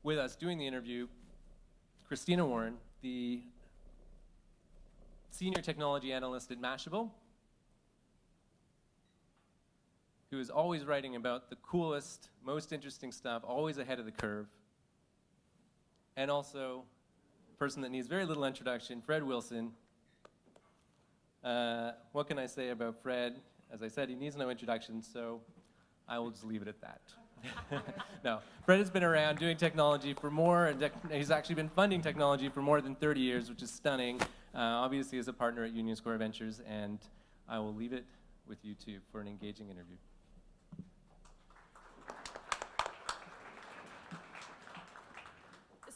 with us doing the interview, Christina Warren, the senior technology analyst at Mashable, who is always writing about the coolest, most interesting stuff, always ahead of the curve. And also, a person that needs very little introduction, Fred Wilson. What can I say about Fred? As I said, he needs no introduction, so I will just leave it at that. No, Fred has been around doing technology for he's actually been funding technology for more than 30 years, which is stunning. Obviously, as a partner at Union Square Ventures, and I will leave it with you two for an engaging interview.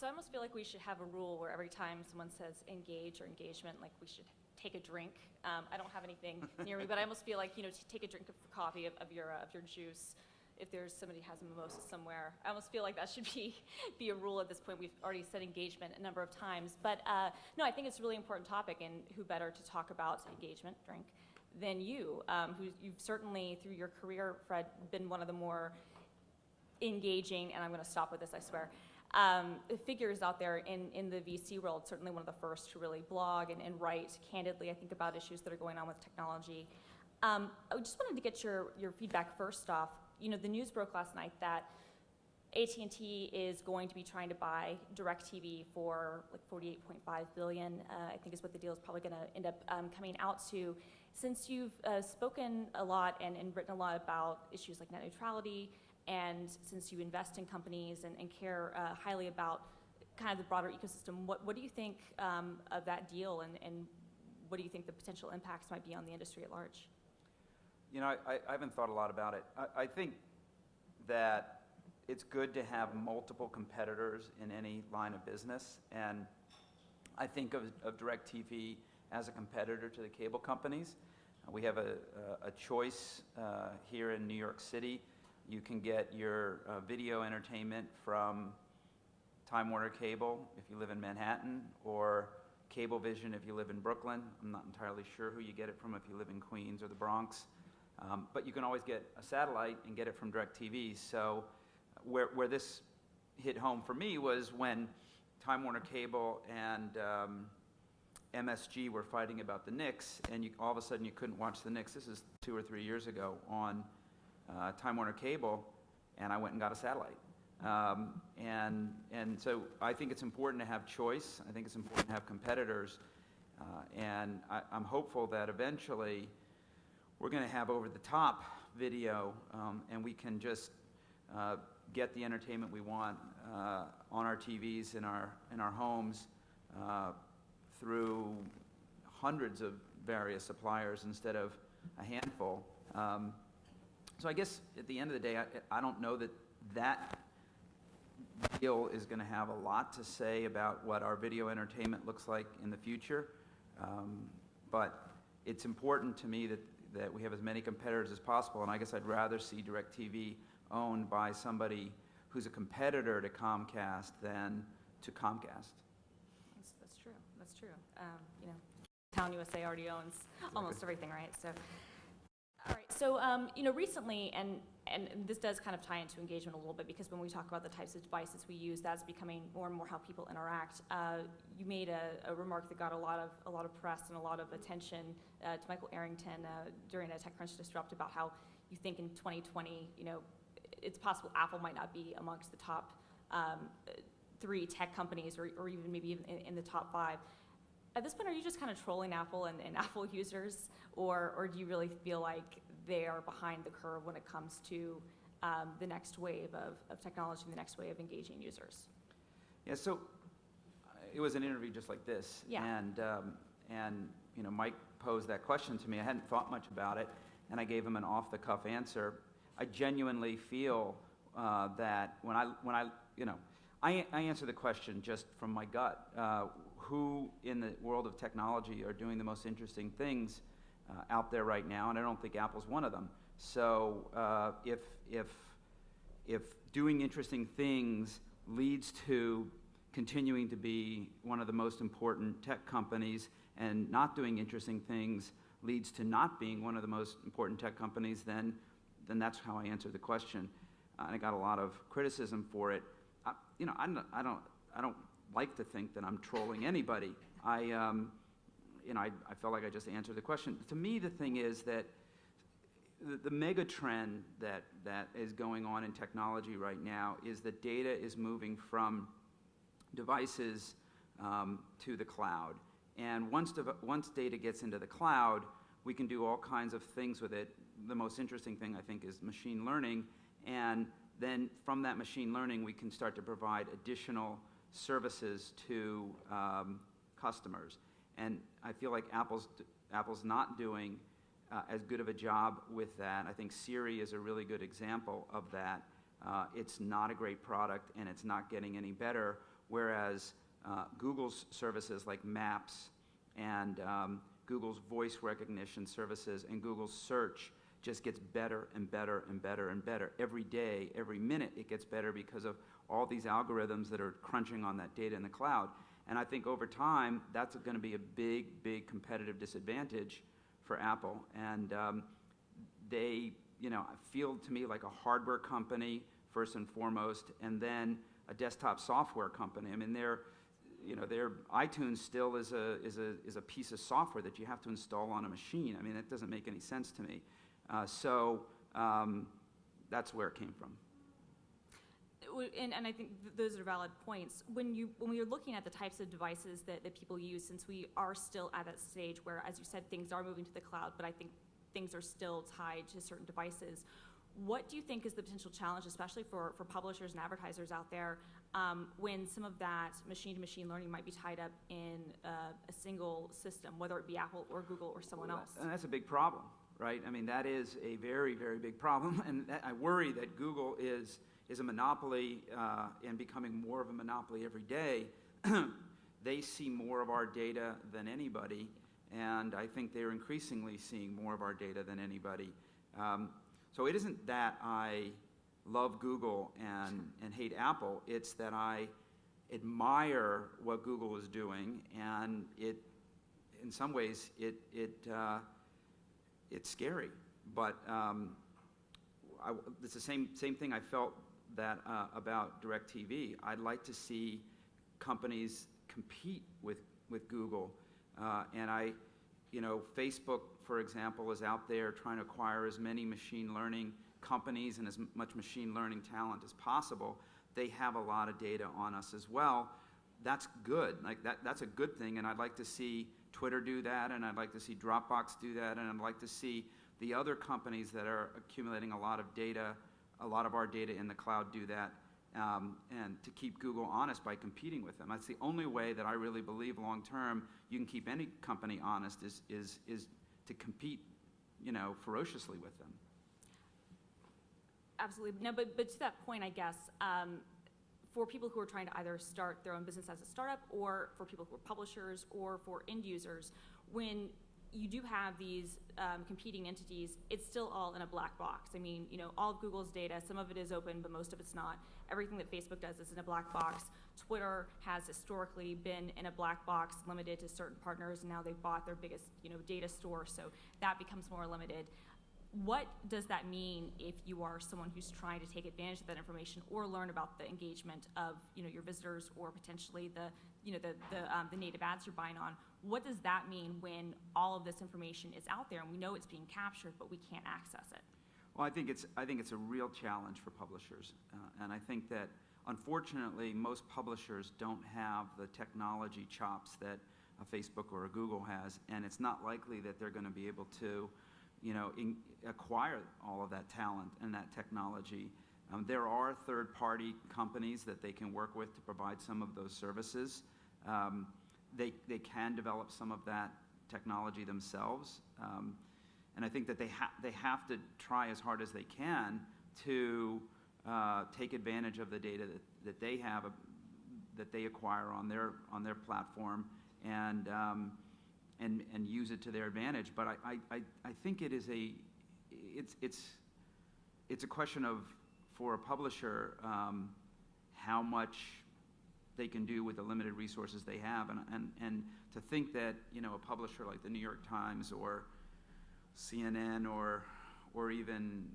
So I almost feel like we should have a rule where every time someone says engage or engagement, like we should take a drink. I don't have anything near me, but I almost feel like, to take a drink of coffee, of your juice. If there's somebody who has a mimosa somewhere, I almost feel like that should be a rule at this point. We've already said engagement a number of times, but no, I think it's a really important topic, and who better to talk about engagement, drink, than you, who you've certainly through your career, Fred, been one of the more engaging, and I'm going to stop with this, I swear, figures out there in the VC world, certainly one of the first to really blog and write candidly, I think, about issues that are going on with technology. I just wanted to get your feedback first off. The news broke last night that AT&T is going to be trying to buy DirecTV for like $48.5 billion, I think is what the deal is probably going to end up coming out to. Since you've spoken a lot and written a lot about issues like net neutrality, and since you invest in companies and care highly about kind of the broader ecosystem, what do you think of that deal, and what do you think the potential impacts might be on the industry at large? I haven't thought a lot about it. I think that it's good to have multiple competitors in any line of business, and I think of DirecTV as a competitor to the cable companies. We have a choice here in New York City. You can get your video entertainment from Time Warner Cable if you live in Manhattan, or Cablevision if you live in Brooklyn. I'm not entirely sure who you get it from if you live in Queens or the Bronx. But you can always get a satellite and get it from DirecTV. So where this hit home for me was when Time Warner Cable and MSG were fighting about the Knicks, and all of a sudden you couldn't watch the Knicks. This is 2 or 3 years ago on Time Warner Cable, and I went and got a satellite. And so I think it's important to have choice. I think it's important to have competitors. And I'm hopeful that eventually we're going to have over-the-top video, and we can just get the entertainment we want on our TVs in our homes through hundreds of various suppliers instead of a handful. So I guess at the end of the day, I don't know that deal is going to have a lot to say about what our video entertainment looks like in the future. But it's important to me that we have as many competitors as possible, and I guess I'd rather see DirecTV owned by somebody who's a competitor to Comcast than to Comcast. That's true. That's true. Town USA already owns almost everything, right? So, all right. So, recently, and this does kind of tie into engagement a little bit, because when we talk about the types of devices we use, that's becoming more and more how people interact. You made a remark that got a lot of press and a lot of attention to Michael Arrington during a TechCrunch Disrupt about how you think in 2020, it's possible Apple might not be amongst the top 3 tech companies, or even maybe in the top 5. At this point, are you just kind of trolling Apple and Apple users, or do you really feel like they are behind the curve when it comes to the next wave of technology and the next way of engaging users? Yeah, so it was an interview just like this. Yeah. And Mike posed that question to me. I hadn't thought much about it, and I gave him an off-the-cuff answer. I genuinely feel that when I answer the question just from my gut. Who in the world of technology are doing the most interesting things out there right now? And I don't think Apple's one of them. So if doing interesting things leads to continuing to be one of the most important tech companies, and not doing interesting things leads to not being one of the most important tech companies, then that's how I answer the question. I got a lot of criticism for it. I don't like to think that I'm trolling anybody. I felt like I just answered the question. To me, the thing is that the mega trend that is going on in technology right now is that data is moving from devices to the cloud. And once data gets into the cloud, we can do all kinds of things with it. The most interesting thing, I think, is machine learning. And then from that machine learning, we can start to provide additional services to customers. And I feel like Apple's not doing as good of a job with that. I think Siri is a really good example of that. It's not a great product, and it's not getting any better, whereas Google's services like Maps and Google's voice recognition services and Google's search just gets better and better and better and better. Every day, every minute, it gets better because of all these algorithms that are crunching on that data in the cloud. And I think over time, that's going to be a big, big competitive disadvantage for Apple. And they, feel to me like a hardware company first and foremost, and then a desktop software company. I mean, their iTunes still is a piece of software that you have to install on a machine. I mean, that doesn't make any sense to me. So that's where it came from. And I think those are valid points. When you're looking at the types of devices that people use, since we are still at that stage where, as you said, things are moving to the cloud, but I think things are still tied to certain devices, what do you think is the potential challenge, especially for publishers and advertisers out there, when some of that machine-to-machine learning might be tied up in a single system, whether it be Apple or Google or someone else? And that's a big problem, right? I mean, that is a very, very big problem. And I worry that Google is a monopoly and becoming more of a monopoly every day. They see more of our data than anybody, and I think they're increasingly seeing more of our data than anybody. So it isn't that I love Google and hate Apple. It's that I admire what Google is doing, and in some ways, it's scary. But it's the same thing I felt that about DirecTV. I'd like to see companies compete with Google, and Facebook, for example, is out there trying to acquire as many machine learning companies and as much machine learning talent as possible. They have a lot of data on us as well. That's good. Like that's a good thing, and I'd like to see Twitter do that, and I'd like to see Dropbox do that, and I'd like to see the other companies that are accumulating a lot of data, a lot of our data in the cloud do that, and to keep Google honest by competing with them. That's the only way that I really believe long term you can keep any company honest is to compete, ferociously with them. Absolutely. No, but to that point, I guess, for people who are trying to either start their own business as a startup, or for people who are publishers, or for end users, when you do have these competing entities, it's still all in a black box. I mean, all of Google's data, some of it is open, but most of it's not. Everything that Facebook does is in a black box. Twitter has historically been in a black box, limited to certain partners, and now they've bought their biggest, data store, so that becomes more limited. What does that mean if you are someone who's trying to take advantage of that information or learn about the engagement of, your visitors, or potentially the native ads you're buying on? What does that mean when all of this information is out there and we know it's being captured, but we can't access it? Well, I think it's a real challenge for publishers, and I think that unfortunately most publishers don't have the technology chops that a Facebook or a Google has, and it's not likely that they're going to be able to, acquire all of that talent and that technology. There are third-party companies that they can work with to provide some of those services. They can develop some of that technology themselves, and I think that they have to try as hard as they can to take advantage of the data that they have, that they acquire on their platform, and use it to their advantage. But I think it's a question of, for a publisher, how much they can do with the limited resources they have, and to think that a publisher like the New York Times or CNN or even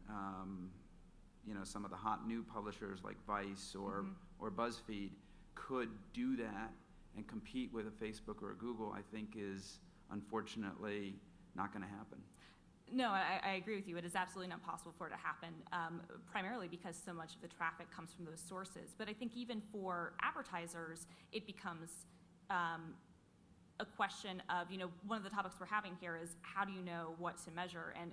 some of the hot new publishers like Vice or BuzzFeed could do that and compete with a Facebook or a Google, I think is unfortunately not going to happen. No, I agree with you. It is absolutely not possible for it to happen, primarily because so much of the traffic comes from those sources. But I think even for advertisers, it becomes a question of, one of the topics we're having here is how do you know what to measure, and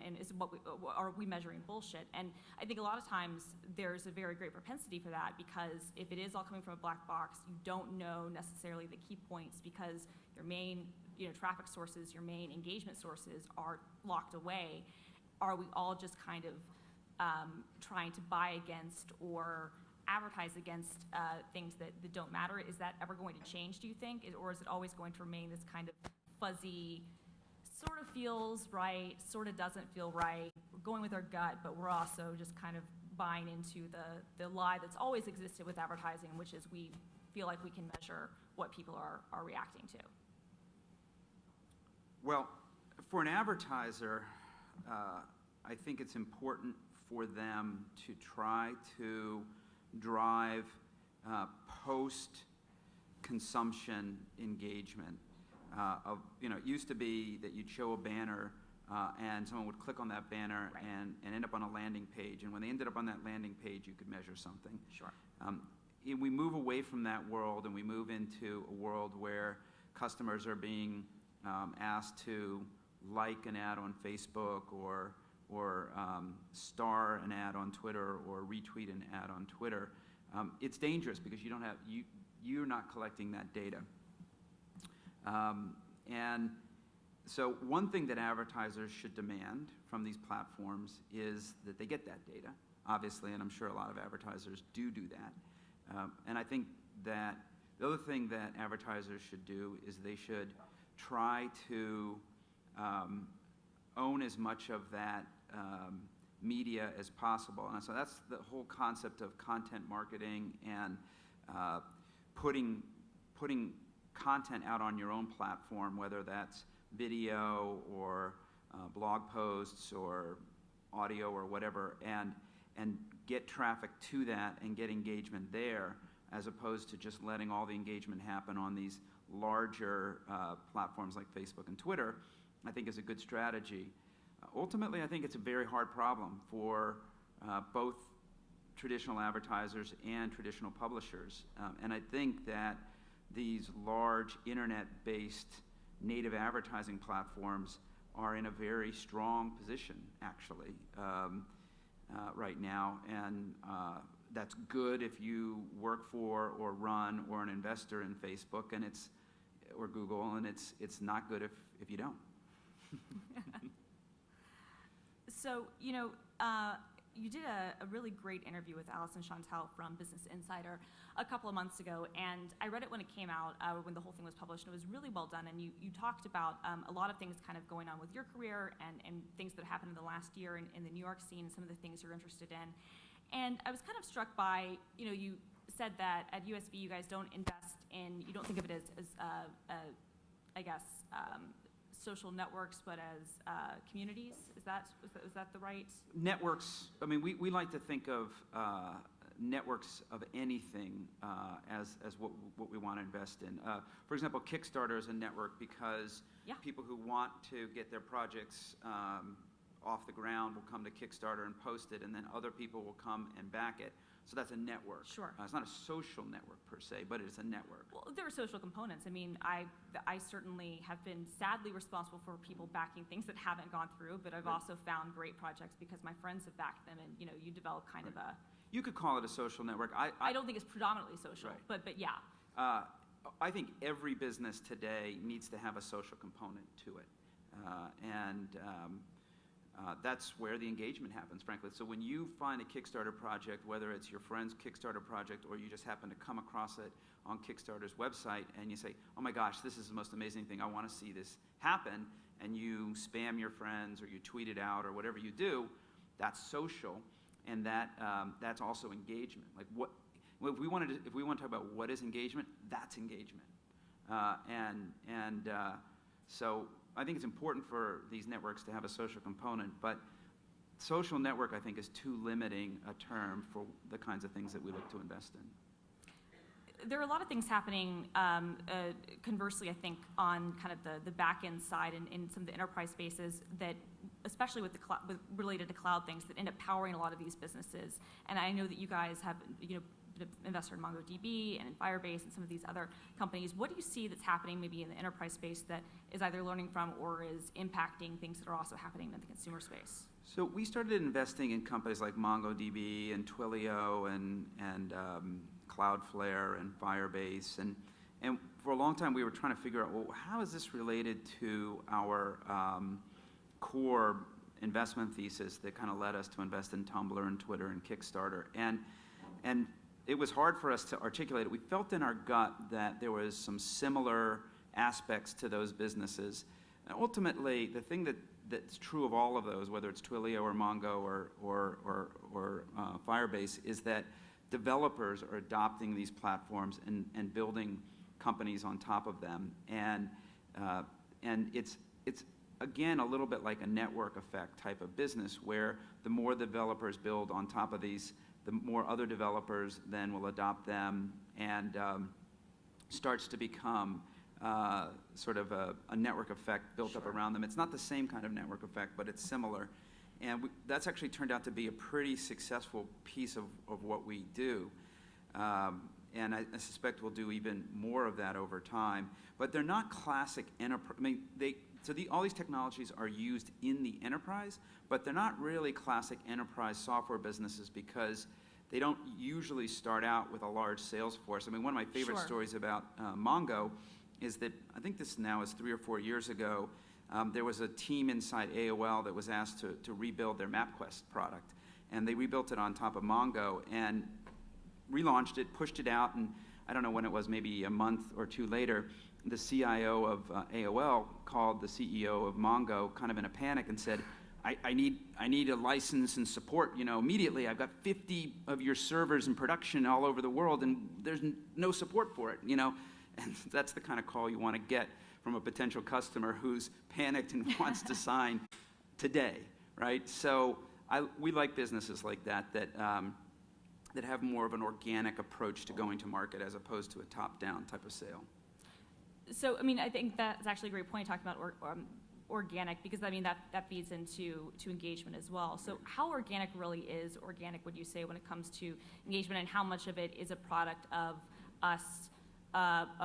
are we measuring bullshit? And I think a lot of times there's a very great propensity for that, because if it is all coming from a black box, you don't know necessarily the key points, because your main traffic sources, your main engagement sources are locked away. Are we all just kind of trying to buy against or advertise against things that don't matter? Is that ever going to change, do you think? Or is it always going to remain this kind of fuzzy, sort of feels right, sort of doesn't feel right, we're going with our gut, but we're also just kind of buying into the lie that's always existed with advertising, which is we feel like we can measure what people are reacting to? Well, for an advertiser, I think it's important for them to try to drive post-consumption engagement. It used to be that you'd show a banner and someone would click on that banner and end up on a landing page. And when they ended up on that landing page, you could measure something. Sure. We move away from that world and we move into a world where customers are being asked to like an ad on Facebook or star an ad on Twitter or retweet an ad on Twitter. It's dangerous because you're not collecting that data. And so one thing that advertisers should demand from these platforms is that they get that data, obviously, and I'm sure a lot of advertisers do that. And I think that the other thing that advertisers should do is they should try to own as much of that media as possible. And so that's the whole concept of content marketing and putting content out on your own platform, whether that's video or blog posts or audio or whatever, and get traffic to that and get engagement there, as opposed to just letting all the engagement happen on these larger platforms like Facebook and Twitter, I think is a good strategy. Ultimately, I think it's a very hard problem for both traditional advertisers and traditional publishers. And I think that these large internet-based native advertising platforms are in a very strong position, actually, right now. And that's good if you work for or run or an investor in Facebook or Google, and it's not good if you don't. So, you did a really great interview with Alison Chantel from Business Insider a couple of months ago, and I read it when it came out, when the whole thing was published, and it was really well done, and you talked about a lot of things kind of going on with your career and things that happened in the last year in the New York scene, some of the things you're interested in. And I was kind of struck by, you said that at USB you guys don't invest in, you don't think of it as I guess, social networks, but as communities. Is that the right? Networks, I mean, we like to think of networks of anything as what we want to invest in. For example, Kickstarter is a network because people who want to get their projects off the ground will come to Kickstarter and post it, and then other people will come and back it. So that's a network. Sure. It's not a social network per se, but it's a network. Well, there are social components. I mean, I certainly have been sadly responsible for people backing things that haven't gone through, but I've also found great projects because my friends have backed them, and you develop kind of a. You could call it a social network. I don't think it's predominantly social, but yeah. I think every business today needs to have a social component to it, and that's where the engagement happens, frankly. So when you find a Kickstarter project, whether it's your friend's Kickstarter project or you just happen to come across it on Kickstarter's website and you say, oh my gosh, this is the most amazing thing, I want to see this happen, and you spam your friends or you tweet it out or whatever you do, that's social, and that's also engagement. Like if we want to talk about what is engagement, that's engagement. So I think it's important for these networks to have a social component, but social network, I think, is too limiting a term for the kinds of things that we look to invest in. There are a lot of things happening, conversely, I think, on kind of the back end side and in some of the enterprise spaces that, especially with related to cloud things, that end up powering a lot of these businesses. And I know that you guys have, been an investor in MongoDB and in Firebase and some of these other companies. What do you see that's happening maybe in the enterprise space that is either learning from or is impacting things that are also happening in the consumer space? So we started investing in companies like MongoDB and Twilio and Cloudflare and Firebase, and for a long time we were trying to figure out, well, how is this related to our core investment thesis that kind of led us to invest in Tumblr and Twitter and Kickstarter, and it was hard for us to articulate it. We felt in our gut that there was some similar aspects to those businesses, and ultimately the thing that's true of all of those, whether it's Twilio or Mongo or Firebase, is that developers are adopting these platforms and building companies on top of them, and it's again a little bit like a network effect type of business, where the more developers build on top of these, the more other developers then will adopt them, and starts to become sort of a network effect built up around them. It's not the same kind of network effect, but it's similar. And that's actually turned out to be a pretty successful piece of what we do. And I suspect we'll do even more of that over time. But they're not classic enterprise. I mean, all these technologies are used in the enterprise, but they're not really classic enterprise software businesses because they don't usually start out with a large sales force. I mean, one of my favorite stories about Mongo is that I think this now is 3 or 4 years ago. There was a team inside AOL that was asked to rebuild their MapQuest product. And they rebuilt it on top of Mongo and relaunched it, pushed it out, and I don't know when it was, maybe a month or two later, the CIO of AOL called the CEO of Mongo kind of in a panic and said, I need a license and support, immediately. I've got 50 of your servers in production all over the world, and there's no support for it, And that's the kind of call you want to get from a potential customer who's panicked and wants to sign today, right? So we like businesses like that have more of an organic approach to going to market as opposed to a top-down type of sale. So, I mean, I think that's actually a great point talking about organic, because I mean that feeds into engagement as well. So how organic really is organic, would you say, when it comes to engagement, and how much of it is a product of us,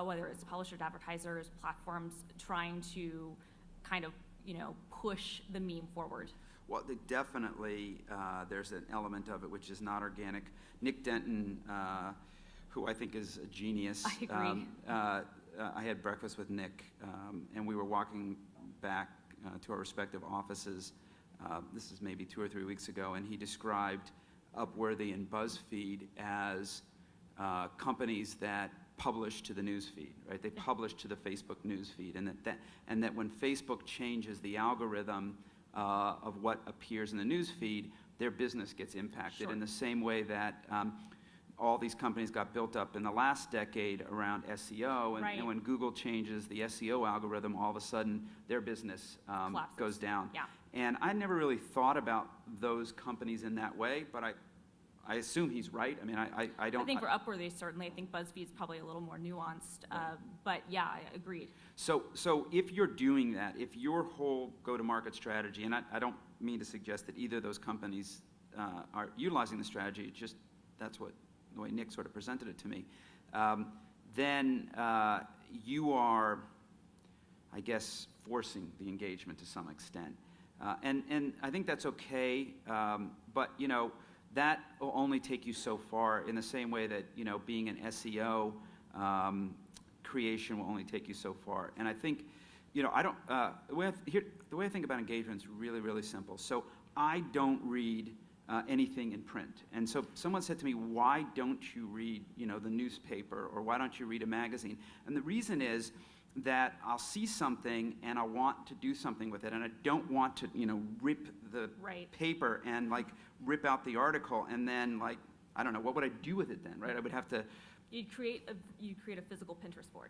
whether it's publishers, advertisers, platforms, trying to kind of, push the meme forward? Well, definitely there's an element of it which is not organic. Nick Denton, who I think is a genius. I agree. I had breakfast with Nick, and we were walking back to our respective offices. This is maybe 2 or 3 weeks ago, and he described Upworthy and BuzzFeed as companies that publish to the news feed, right? They publish to the Facebook news feed, and that when Facebook changes the algorithm of what appears in the news feed, their business gets impacted in the same way that all these companies got built up in the last decade around SEO, and when Google changes the SEO algorithm, all of a sudden their business goes down. Yeah. And I never really thought about those companies in that way, but I assume he's right. I mean, I don't. I think for Upworthy, certainly. I think BuzzFeed's probably a little more nuanced, but yeah, I agreed. So if you're doing that, if your whole go-to-market strategy, and I don't mean to suggest that either of those companies are utilizing the strategy, it's just that's the way Nick sort of presented it to me, then you are, I guess, forcing the engagement to some extent. And I think that's okay, but, that will only take you so far, in the same way that, being an SEO creation will only take you so far. And I think, I don't, the way I think about engagement is really, really simple. So I don't read anything in print. And so someone said to me, why don't you read, the newspaper, or why don't you read a magazine? And the reason is that I'll see something and I want to do something with it, and I don't want to, rip the paper and rip out the article, and then I don't know, what would I do with it then, right? I would have to. You'd create a physical Pinterest board.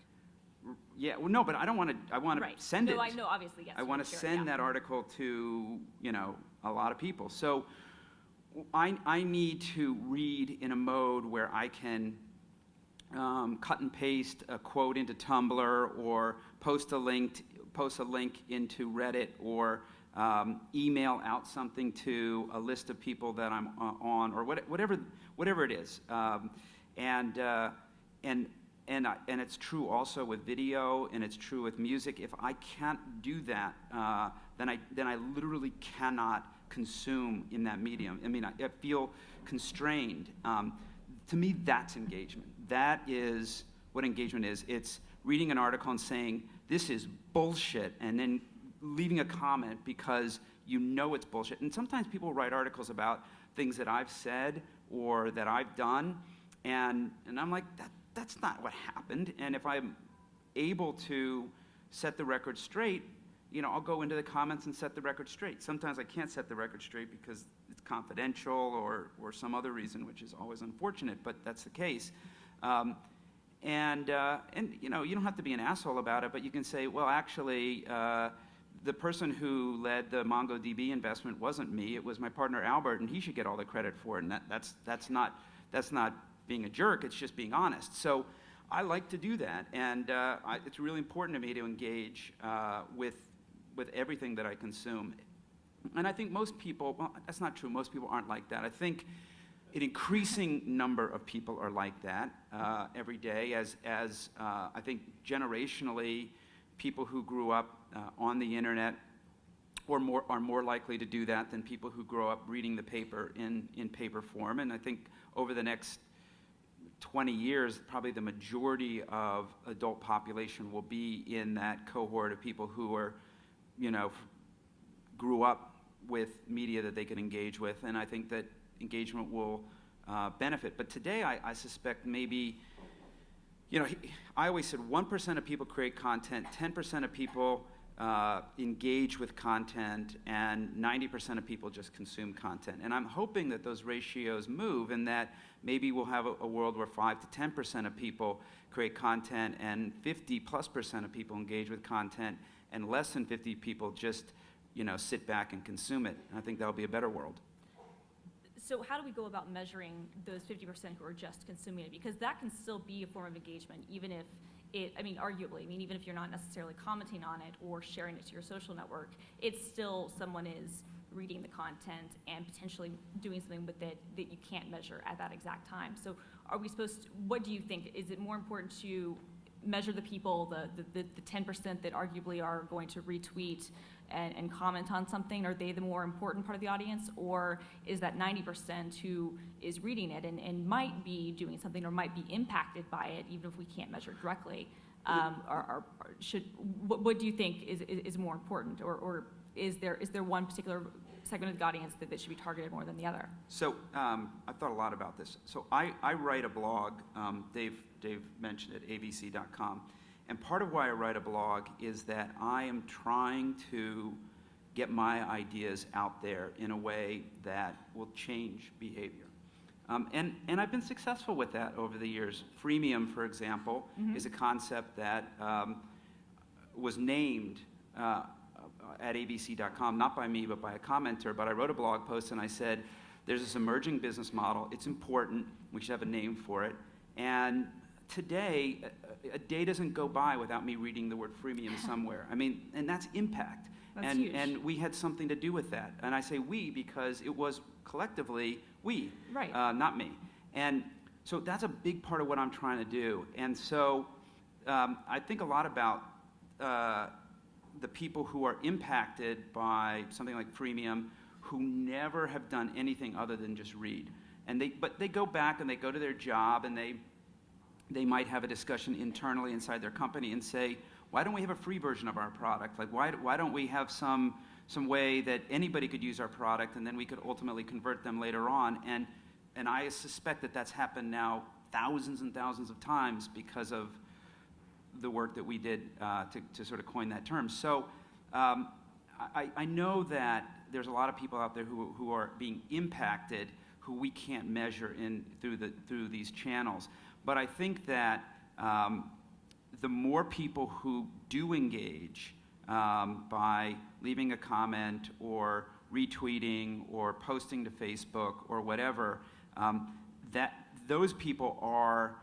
Yeah, well, no, but I don't want to. I want to send it. No, I know, obviously, yes. I want to send that article to, a lot of people. So I need to read in a mode where I can cut and paste a quote into Tumblr, or post a link into Reddit, or email out something to a list of people that I'm on, or whatever it is. And it's true also with video, and it's true with music. If I can't do that, then I literally cannot consume in that medium. I mean, I feel constrained. To me, that's engagement. That is what engagement is. It's reading an article and saying, this is bullshit, and then leaving a comment because you know it's bullshit. And sometimes people write articles about things that I've said or that I've done, and I'm like, that's not what happened. And if I'm able to set the record straight, I'll go into the comments and set the record straight. Sometimes I can't set the record straight because it's confidential or some other reason, which is always unfortunate, but that's the case. And you don't have to be an asshole about it, but you can say, well, actually, the person who led the MongoDB investment wasn't me. It was my partner Albert, and he should get all the credit for it. And that's not being a jerk. It's just being honest. So I like to do that, and it's really important to me to engage with everything that I consume. And I think most people, well, that's not true. Most people aren't like that. I think an increasing number of people are like that every day, as I think generationally, people who grew up on the internet are more likely to do that than people who grow up reading the paper in paper form. And I think over the next 20 years, probably the majority of adult population will be in that cohort of people who are, grew up with media that they can engage with, and I think that engagement will benefit. But today, I suspect maybe, I always said 1% of people create content, 10% of people engage with content, and 90% of people just consume content. And I'm hoping that those ratios move, and that maybe we'll have a world where 5 to 10% of people create content, and 50+% of people engage with content, and less than 50 people just sit back and consume it. And I think that'll be a better world. So how do we go about measuring those 50% who are just consuming it? Because that can still be a form of engagement, even if arguably, even if you're not necessarily commenting on it or sharing it to your social network, it's still someone is reading the content and potentially doing something with it that you can't measure at that exact time. So what do you think? Is it more important to measure the people, the 10% that arguably are going to retweet and comment on something? Are they the more important part of the audience, or is that 90% who is reading it and might be doing something or might be impacted by it, even if we can't measure directly? What do you think is more important, or is there one particular segment of the audience that should be targeted more than the other? So I've thought a lot about this. So I write a blog. Dave mentioned it, abc.com. And part of why I write a blog is that I am trying to get my ideas out there in a way that will change behavior. And I've been successful with that over the years. Freemium, for example, is a concept that was named at abc.com, not by me, but by a commenter. But I wrote a blog post and I said, there's this emerging business model. It's important. We should have a name for it. And today, a day doesn't go by without me reading the word freemium somewhere. And that's impact. That's huge. And we had something to do with that. And I say we because it was collectively we, right. Not me. And so that's a big part of what I'm trying to do. And so I think a lot about the people who are impacted by something like freemium, who never have done anything other than just read. But they go back and they go to their job, and they might have a discussion internally inside their company and say, why don't we have a free version of our product? Like, why don't we have some way that anybody could use our product, and then we could ultimately convert them later on? And I suspect that that's happened now thousands and thousands of times because of the work that we did to sort of coin that term. So I know that there's a lot of people out there who are being impacted who we can't measure through these channels. But I think that the more people who do engage by leaving a comment or retweeting or posting to Facebook or whatever, that those people are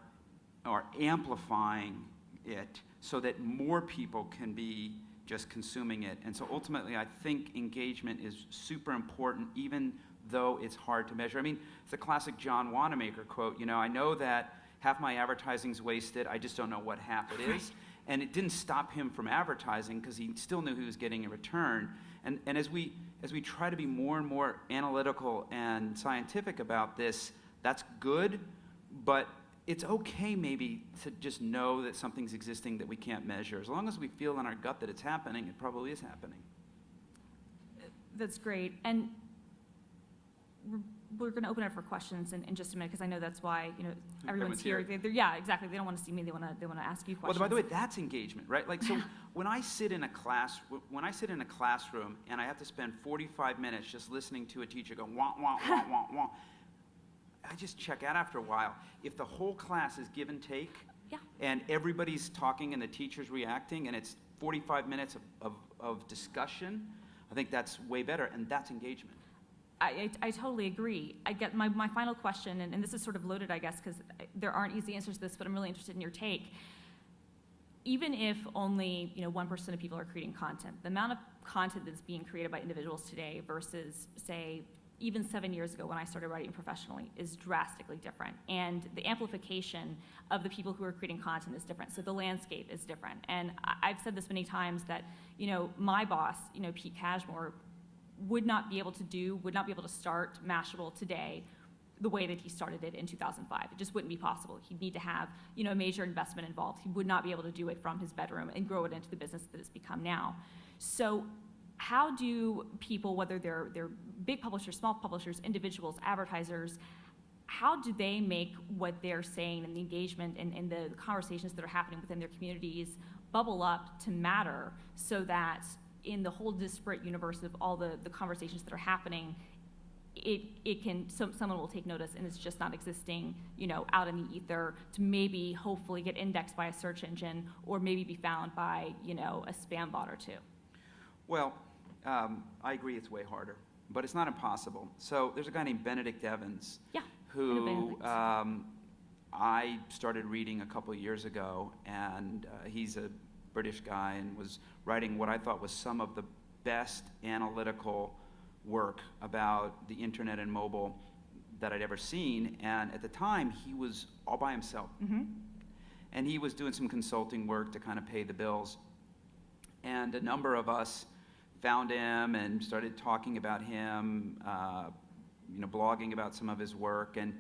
amplifying it so that more people can be just consuming it. And so ultimately, I think engagement is super important, even though it's hard to measure. I mean, it's a classic John Wanamaker quote, I know that half my advertising's wasted, I just don't know what half it is. And it didn't stop him from advertising because he still knew he was getting a return. And as we try to be more and more analytical and scientific about this, that's good, but it's okay maybe to just know that something's existing that we can't measure. As long as we feel in our gut that it's happening, it probably is happening. That's great. And we're going to open it up for questions in just a minute, because I know that's why everyone's here. Yeah, exactly. They don't want to see me. They want to ask you questions. Well, by the way, that's engagement, right? Like, so when I sit in a classroom and I have to spend 45 minutes just listening to a teacher go wah wah wah wah wah, I just check out after a while. If the whole class is give and take, and everybody's talking and the teacher's reacting, and it's 45 minutes of discussion, I think that's way better, and that's engagement. I totally agree. I get my final question, and this is sort of loaded, I guess, because there aren't easy answers to this, but I'm really interested in your take. Even if only 1% of people are creating content, the amount of content that's being created by individuals today versus, say, even 7 years ago when I started writing professionally is drastically different. And the amplification of the people who are creating content is different. So the landscape is different. And I've said this many times that, my boss, Pete Cashmore, would not be able to start Mashable today the way that he started it in 2005. It just wouldn't be possible. He'd need to have, a major investment involved. He would not be able to do it from his bedroom and grow it into the business that it's become now. So how do people, whether they're big publishers, small publishers, individuals, advertisers, how do they make what they're saying and the engagement and the conversations that are happening within their communities bubble up to matter, so that in the whole disparate universe of all the conversations that are happening, someone will take notice, and it's just not existing, out in the ether to maybe hopefully get indexed by a search engine, or maybe be found by, a spam bot or two? Well, I agree it's way harder, but it's not impossible. So there's a guy named Benedict Evans, who I started reading a couple of years ago, and he's a British guy and was writing what I thought was some of the best analytical work about the internet and mobile that I'd ever seen. And at the time, he was all by himself. Mm-hmm. And he was doing some consulting work to kind of pay the bills. And a number of us found him and started talking about him, blogging about some of his work. And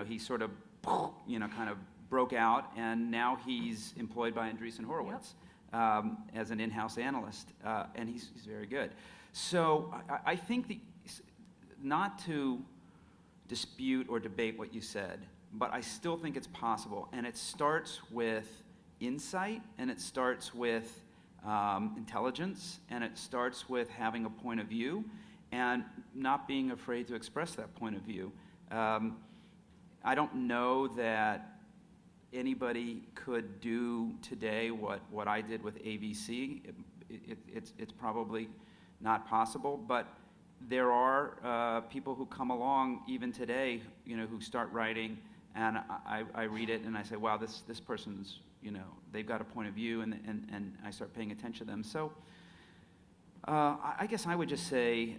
he sort of, kind of broke out, and now he's employed by Andreessen Horowitz as an in-house analyst, and he's very good. So I think not to dispute or debate what you said, but I still think it's possible, and it starts with insight, and it starts with intelligence, and it starts with having a point of view and not being afraid to express that point of view. I don't know that anybody could do today what I did with ABC. It's probably not possible, but there are people who come along even today, who start writing, and I read it and I say, wow, this person's, they've got a point of view, and I start paying attention to them. So I guess I would just say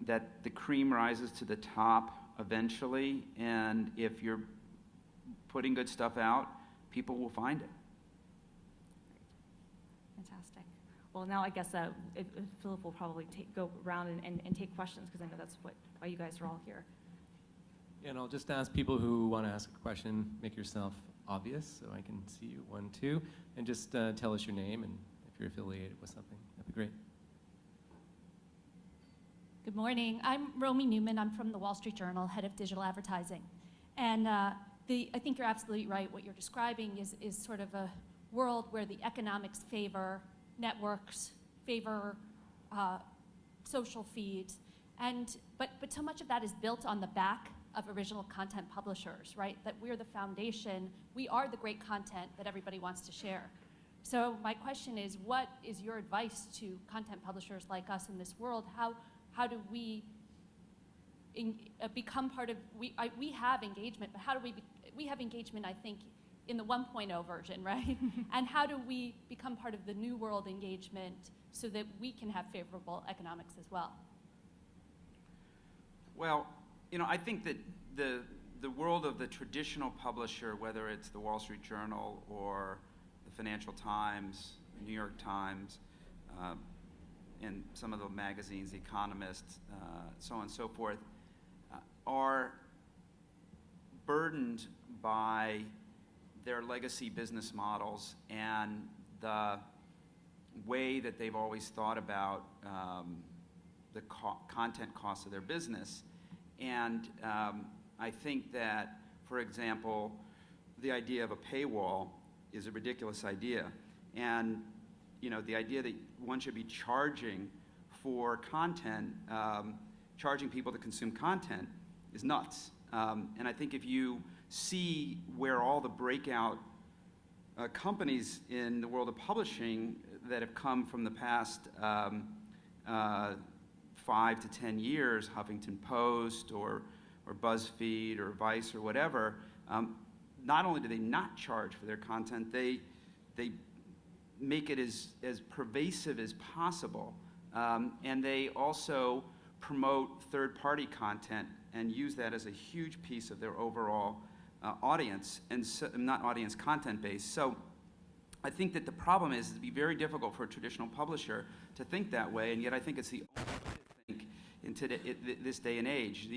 that the cream rises to the top eventually, and if you're putting good stuff out, people will find it. Fantastic. Well, now I guess Philip will probably go around and take questions, because I know that's why you guys are all here. And I'll just ask people who want to ask a question, make yourself obvious so I can see you, 1, 2, and just tell us your name and if you're affiliated with something. That'd be great. Good morning. I'm Romy Newman. I'm from the Wall Street Journal, head of digital advertising. And I think you're absolutely right. What you're describing is sort of a world where the economics favor networks, favor social feeds, but so much of that is built on the back of original content publishers, right? That we're the foundation. We are the great content that everybody wants to share. So my question is, what is your advice to content publishers like us in this world? How do we become part of, we have engagement, but how do we have engagement, I think, in the 1.0 version, right? And how do we become part of the new world engagement so that we can have favorable economics as well? Well, I think that the world of the traditional publisher, whether it's the Wall Street Journal or the Financial Times, the New York Times, and some of the magazines, The Economist, so on and so forth, are burdened by their legacy business models and the way that they've always thought about the content costs of their business. And I think that, for example, the idea of a paywall is a ridiculous idea. And the idea that one should be charging for content, charging people to consume content, is nuts. And I think if you see where all the breakout companies in the world of publishing that have come from the past 5 to 10 years, Huffington Post or BuzzFeed or Vice or whatever, not only do they not charge for their content, they make it as pervasive as possible. And they also promote third-party content and use that as a huge piece of their overall audience, and so, not audience, content base. So I think that the problem is it'd be very difficult for a traditional publisher to think that way, and yet I think it's the only way to think in this day and age.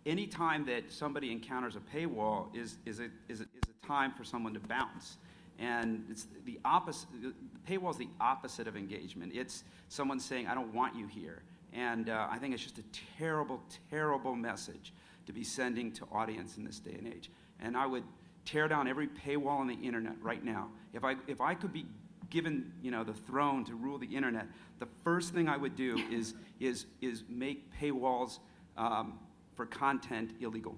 Any time that somebody encounters a paywall is a time for someone to bounce. And it's the opposite. The paywall is the opposite of engagement. It's someone saying, I don't want you here. And I think it's just a terrible, terrible message to be sending to audience in this day and age. And I would tear down every paywall on the internet right now. If I could be given, the throne to rule the internet, the first thing I would do is make paywalls for content illegal.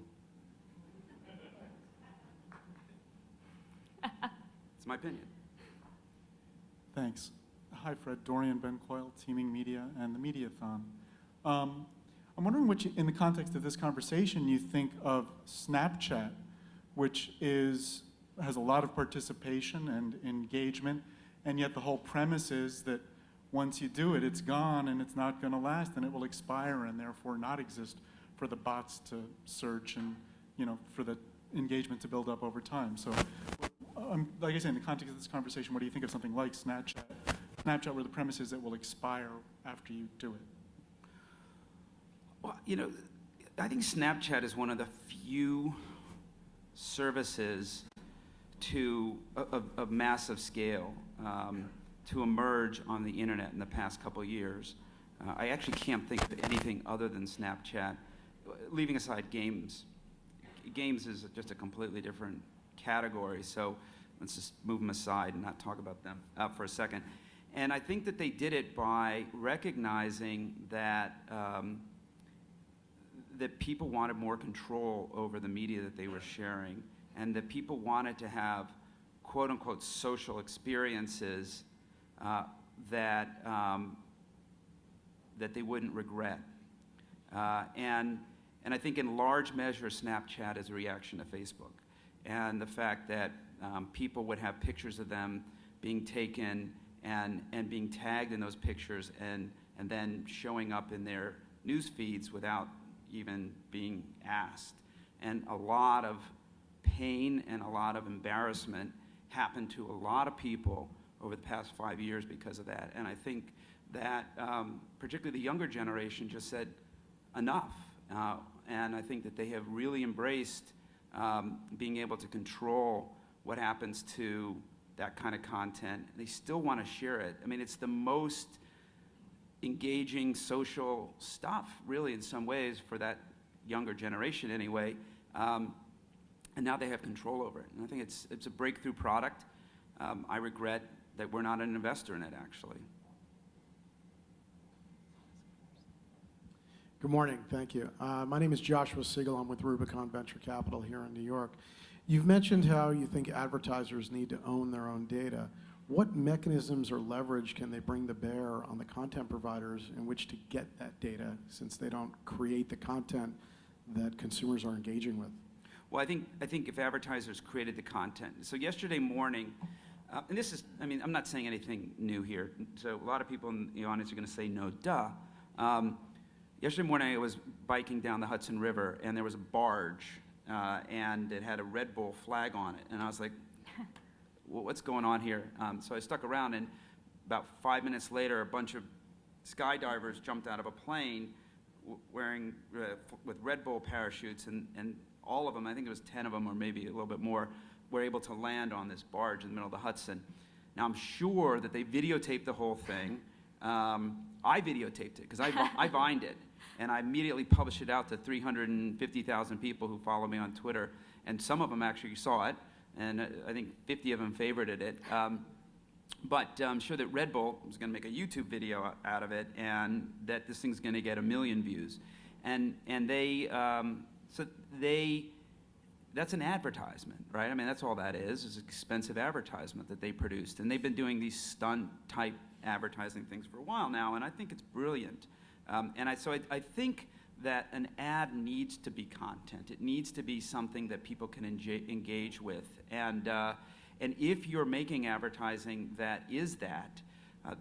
It's my opinion. Thanks. Hi, Fred. Dorian Ben Coyle, Teaming Media and the Mediathon. I'm wondering what, in the context of this conversation, you think of Snapchat, which has a lot of participation and engagement, and yet the whole premise is that once you do it, it's gone and it's not going to last, and it will expire and therefore not exist for the bots to search and for the engagement to build up over time. So, like I said, in the context of this conversation, what do you think of something like Snapchat, where the premise is it will expire after you do it? Well, I think Snapchat is one of the few services of massive scale to emerge on the internet in the past couple of years. I actually can't think of anything other than Snapchat, leaving aside games. Games is just a completely different category, so let's just move them aside and not talk about them for a second. And I think that they did it by recognizing that that people wanted more control over the media that they were sharing, and that people wanted to have quote-unquote social experiences that they wouldn't regret. And I think in large measure, Snapchat is a reaction to Facebook. And the fact that people would have pictures of them being taken and being tagged in those pictures and then showing up in their news feeds without even being asked. And a lot of pain and a lot of embarrassment happened to a lot of people over the past 5 years because of that. And I think that particularly the younger generation just said enough. And I think that they have really embraced being able to control what happens to that kind of content. They still want to share it. I mean, it's the most engaging social stuff, really, in some ways, for that younger generation anyway. And now they have control over it. And I think it's a breakthrough product. I regret that we're not an investor in it, actually. Good morning, thank you. My name is Joshua Siegel. I'm with Rubicon Venture Capital here in New York. You've mentioned how you think advertisers need to own their own data. What mechanisms or leverage can they bring to bear on the content providers in which to get that data, since they don't create the content that consumers are engaging with? Well, I think if advertisers created the content. So yesterday morning, and this is, I mean, I'm not saying anything new here. So a lot of people in the audience are going to say, no, duh. Yesterday morning, I was biking down the Hudson River, and there was a barge, and it had a Red Bull flag on it. And I was like, well, what's going on here? So I stuck around, and about 5 minutes later, a bunch of skydivers jumped out of a plane wearing with Red Bull parachutes, and all of them, I think it was 10 of them or maybe a little bit more, were able to land on this barge in the middle of the Hudson. Now, I'm sure that they videotaped the whole thing. I videotaped it because I vined it, and I immediately published it out to 350,000 people who follow me on Twitter, and some of them actually saw it, and I think 50 of them favorited it. But I'm sure that Red Bull was going to make a YouTube video out of it, and that this thing's going to get 1 million views. And that's an advertisement, right? I mean, that's all that is expensive advertisement that they produced. And they've been doing these stunt-type advertising things for a while now, and I think it's brilliant. So I think that an ad needs to be content. It needs to be something that people can engage with. And if you're making advertising that is that,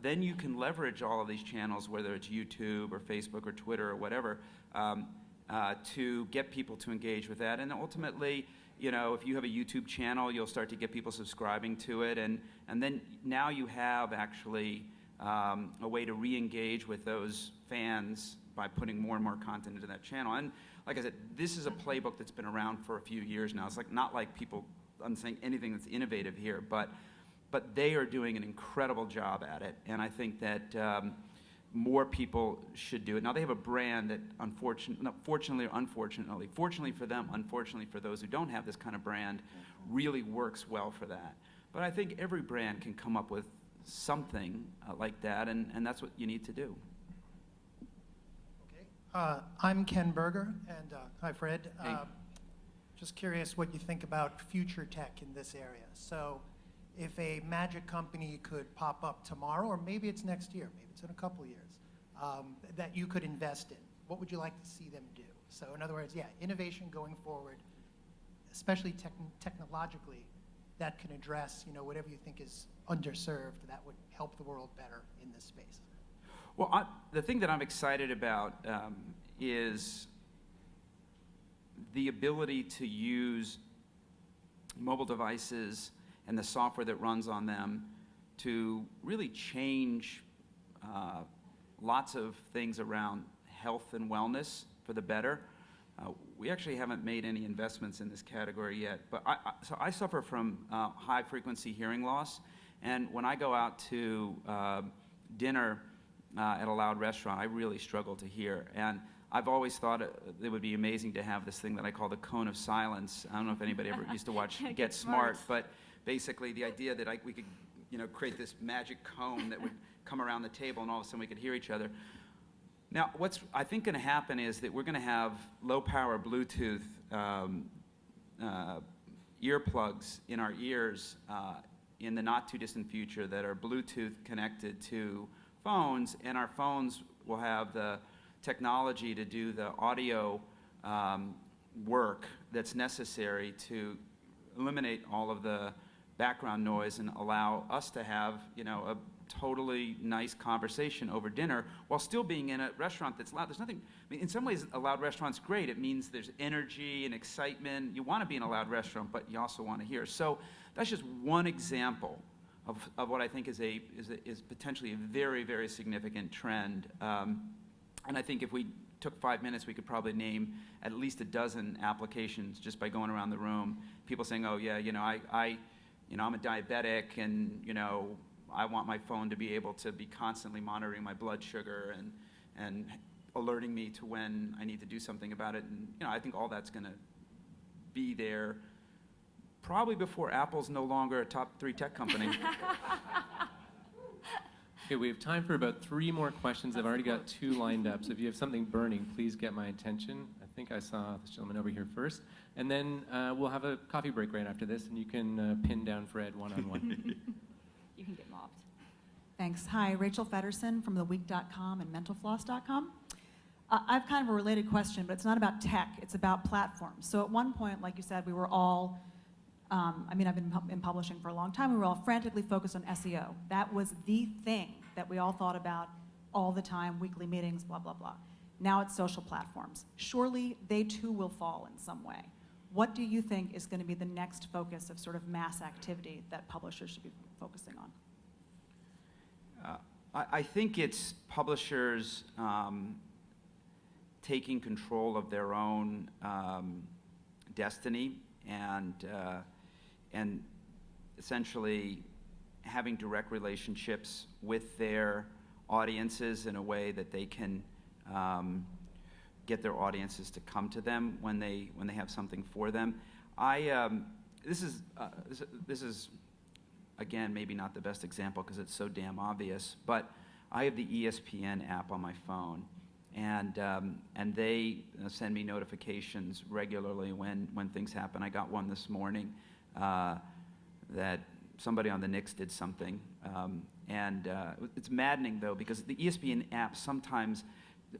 then you can leverage all of these channels, whether it's YouTube or Facebook or Twitter or whatever, to get people to engage with that. And ultimately, you know, if you have a YouTube channel, you'll start to get people subscribing to it. And then now you have actually a way to re-engage with those fans by putting more and more content into that channel. And like I said, this is a playbook that's been around for a few years now. It's like not like people, I'm saying anything that's innovative here, but they are doing an incredible job at it. And I think that more people should do it. Now, they have a brand that fortunately or unfortunately, fortunately for them, unfortunately for those who don't have this kind of brand, really works well for that. But I think every brand can come up with something like that, and that's what you need to do. Okay. I'm Ken Berger, and hi, Fred. Hey. Just curious what you think about future tech in this area. So if a magic company could pop up tomorrow, or maybe it's next year, maybe it's in a couple of years, that you could invest in, what would you like to see them do? So in other words, yeah, innovation going forward, especially technologically, that can address, you know, whatever you think is underserved, that would help the world better in this space. Well, the thing that I'm excited about is the ability to use mobile devices and the software that runs on them to really change lots of things around health and wellness for the better. We actually haven't made any investments in this category yet, but so I suffer from high-frequency hearing loss, and when I go out to dinner at a loud restaurant, I really struggle to hear. And I've always thought it would be amazing to have this thing that I call the cone of silence. I don't know if anybody ever used to watch Get Smart, but basically the idea that we could, you know, create this magic cone that would come around the table and all of a sudden we could hear each other. Now, what's I think going to happen is that we're going to have low-power Bluetooth earplugs in our ears in the not-too-distant future that are Bluetooth connected to phones, and our phones will have the technology to do the audio work that's necessary to eliminate all of the background noise and allow us to have, you know, a totally nice conversation over dinner while still being in a restaurant that's loud. There's nothing, I mean, in some ways, a loud restaurant's great. It means there's energy and excitement. You want to be in a loud restaurant, but you also want to hear. So that's just one example of what I think is potentially a very, very significant trend. And I think if we took 5 minutes, we could probably name at least a dozen applications just by going around the room. People saying, "Oh yeah, you know, I'm a diabetic, and you know, I want my phone to be able to be constantly monitoring my blood sugar and alerting me to when I need to do something about it." And you know, I think all that's going to be there probably before Apple's no longer a top 3 tech company. Okay, we have time for about 3 more questions. I've already got 2 lined up, so if you have something burning, please get my attention. I think I saw this gentleman over here first. And then we'll have a coffee break right after this, and you can pin down Fred one-on-one. You can get mobbed. Thanks. Hi, Rachel Feddersen from theweek.com and mentalfloss.com. I have kind of a related question, but it's not about tech, it's about platforms. So at one point, like you said, we were all, I've been in publishing for a long time, we were all frantically focused on SEO. That was the thing that we all thought about all the time, weekly meetings, blah, blah, blah. Now it's social platforms. Surely they too will fall in some way. What do you think is going to be the next focus of sort of mass activity that publishers should be focusing on? I think it's publishers taking control of their own destiny and essentially having direct relationships with their audiences in a way that they can get their audiences to come to them when they have something for them. This is again maybe not the best example because it's so damn obvious, but I have the ESPN app on my phone, and they send me notifications regularly when things happen. I got one this morning that somebody on the Knicks did something, and it's maddening though because the ESPN app sometimes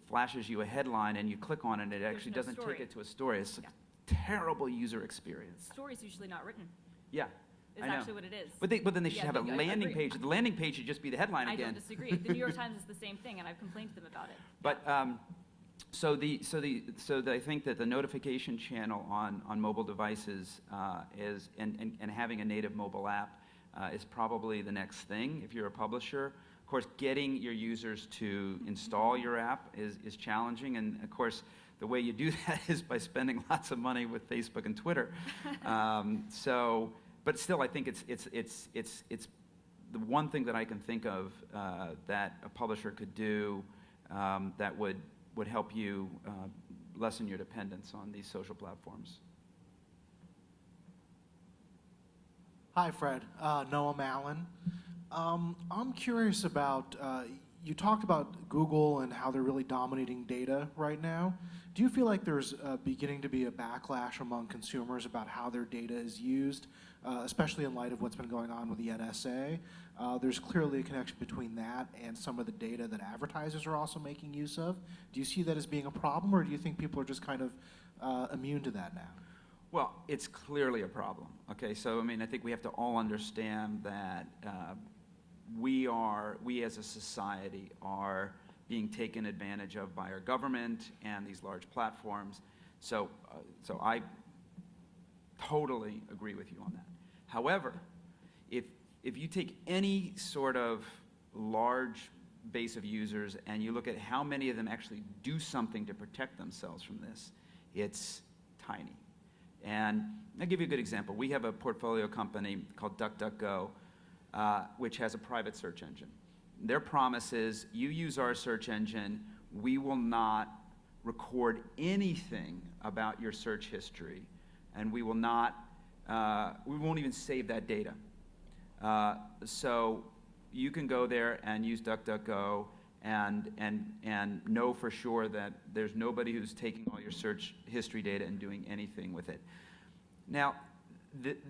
flashes you a headline and you click on it and it actually no doesn't story. take it to a story. It's Yeah. a terrible user experience. Story's usually not written, Yeah, is I know. actually what it is. But then they should Yeah, have a I landing agree. page. The landing page should just be the headline I again. don't disagree. The New York Times is the same thing, and I've complained to them about it. But so I think that the notification channel on mobile devices is and having a native mobile app is probably the next thing if you're a publisher. Of course, getting your users to install your app is challenging, and of course, the way you do that is by spending lots of money with Facebook and Twitter. But still, I think it's the one thing that I can think of that a publisher could do that would help you lessen your dependence on these social platforms. Hi, Fred. Noah Mallon. I'm curious about, you talked about Google and how they're really dominating data right now. Do you feel like there's beginning to be a backlash among consumers about how their data is used, especially in light of what's been going on with the NSA? There's clearly a connection between that and some of the data that advertisers are also making use of. Do you see that as being a problem, or do you think people are just kind of immune to that now? Well, it's clearly a problem. Okay, so I think we have to all understand that we as a society are being taken advantage of by our government and these large platforms. So I totally agree with you on that. However, if you take any sort of large base of users and you look at how many of them actually do something to protect themselves from this, it's tiny. And I'll give you a good example. We have a portfolio company called DuckDuckGo, which has a private search engine. Their promise is, you use our search engine, we will not record anything about your search history, and we won't even save that data. So you can go there and use DuckDuckGo and know for sure that there's nobody who's taking all your search history data and doing anything with it. Now,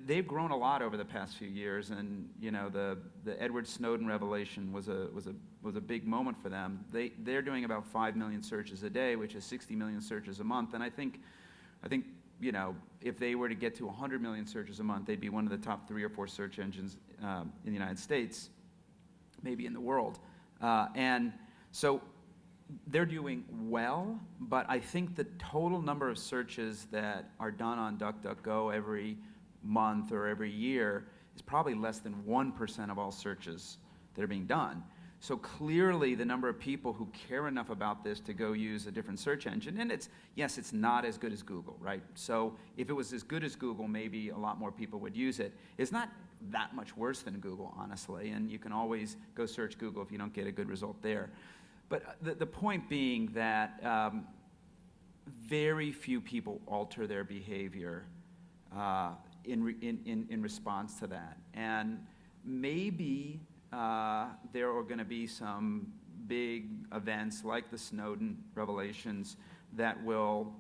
they've grown a lot over the past few years, and the Edward Snowden revelation was a big moment for them. They're doing about 5 million searches a day, which is 60 million searches a month, and I think if they were to get to 100 million searches a month, they'd be one of the top 3 or 4 search engines in the United States, maybe in the world. And so they're doing well, but I think the total number of searches that are done on DuckDuckGo every month or every year is probably less than 1% of all searches that are being done. So clearly the number of people who care enough about this to go use a different search engine, and it's not as good as Google, right? So if it was as good as Google, maybe a lot more people would use it. It's not that much worse than Google, honestly, and you can always go search Google if you don't get a good result there. But the point being that very few people alter their behavior in response to that. And maybe there are going to be some big events like the Snowden revelations that will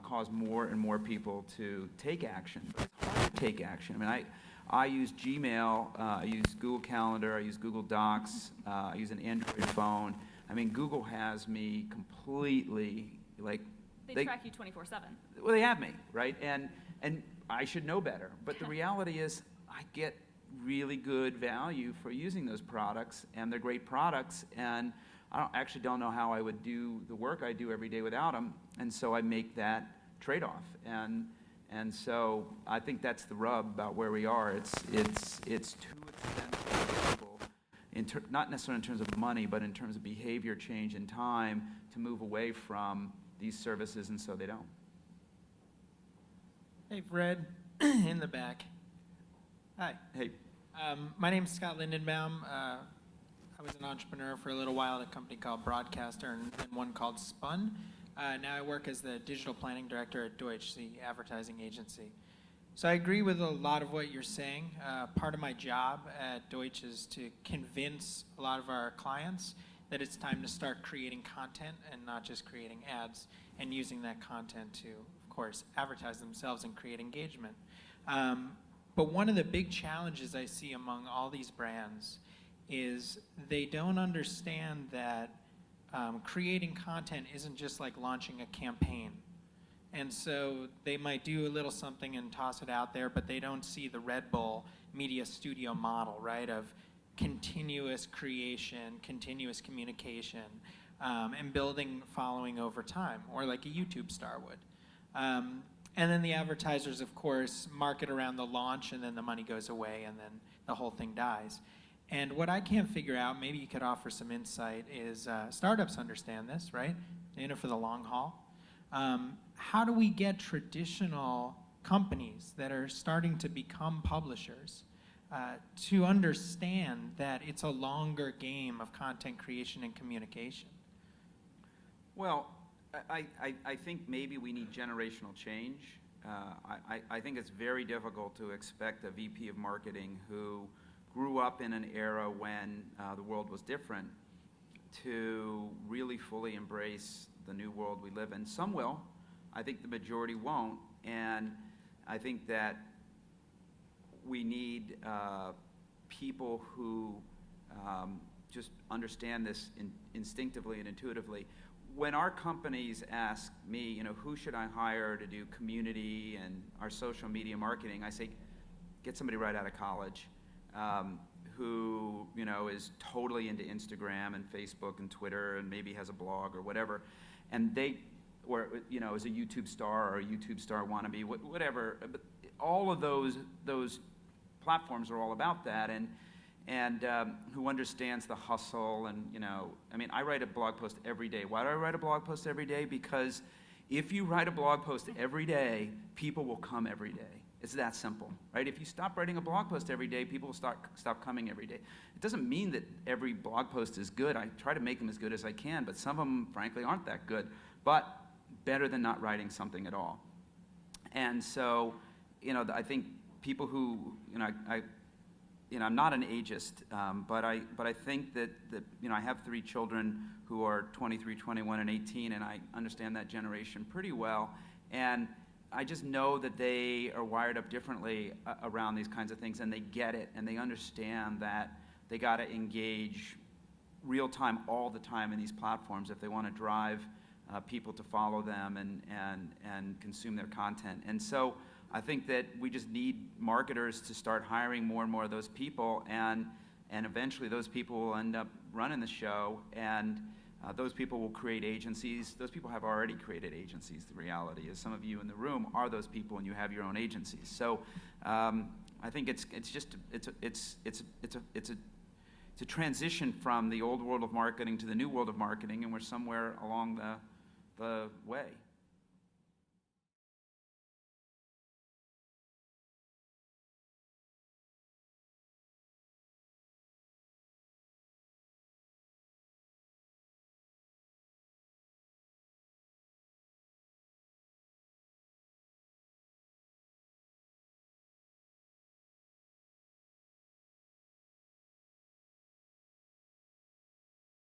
cause more and more people to take action. But it's hard to take action. I mean, I use Gmail, I use Google Calendar, I use Google Docs, I use an Android phone. I mean, Google has me completely, like... They track you 24/7. Well, they have me, right? And I should know better. But the reality is I get really good value for using those products, and they're great products, and I actually don't know how I would do the work I do every day without them, and so I make that trade-off. And so I think that's the rub about where we are. It's too expensive for people, not necessarily in terms of money, but in terms of behavior change and time to move away from these services, and so they don't. Hey, Fred, in the back. Hi. Hey. My name is Scott Lindenbaum. I was an entrepreneur for a little while at a company called Broadcaster and one called Spun. Now I work as the digital planning director at Deutsch, the advertising agency. So I agree with a lot of what you're saying. Part of my job at Deutsch is to convince a lot of our clients that it's time to start creating content and not just creating ads, and using that content to, of course, advertise themselves and create engagement. But one of the big challenges I see among all these brands is they don't understand that creating content isn't just like launching a campaign. And so they might do a little something and toss it out there, but they don't see the Red Bull media studio model, right, of continuous creation, continuous communication, and building following over time, or like a YouTube star would. And then the advertisers, of course, market around the launch, and then the money goes away, and then the whole thing dies. And what I can't figure out, maybe you could offer some insight, is startups understand this, right? They're in it for the long haul. How do we get traditional companies that are starting to become publishers to understand that it's a longer game of content creation and communication? Well, I think maybe we need generational change. I think it's very difficult to expect a VP of marketing who grew up in an era when the world was different to really fully embrace the new world we live in. Some will. I think the majority won't. And I think that we need people who just understand this instinctively and intuitively. When our companies ask me, who should I hire to do community and our social media marketing, I say, get somebody right out of college who, is totally into Instagram and Facebook and Twitter and maybe has a blog or whatever, and or is a YouTube star or a YouTube star wannabe, whatever. But all of those platforms are all about that, and who understands the hustle, and I write a blog post every day. Why do I write a blog post every day? Because if you write a blog post every day, people will come every day. It's that simple, right? If you stop writing a blog post every day, people will stop coming every day. It doesn't mean that every blog post is good. I try to make them as good as I can, but some of them, frankly, aren't that good. But better than not writing something at all. And so, I think people who, I'm not an ageist, but I think that I have 3 children who are 23, 21, and 18, and I understand that generation pretty well. And I just know that they are wired up differently around these kinds of things, and they get it, and they understand that they got to engage real time all the time in these platforms if they want to drive people to follow them and consume their content. And so I think that we just need marketers to start hiring more and more of those people, and eventually those people will end up running the show, and those people will create agencies. Those people have already created agencies. The reality is, some of you in the room are those people, and you have your own agencies. So I think it's a transition from the old world of marketing to the new world of marketing, and we're somewhere along the way.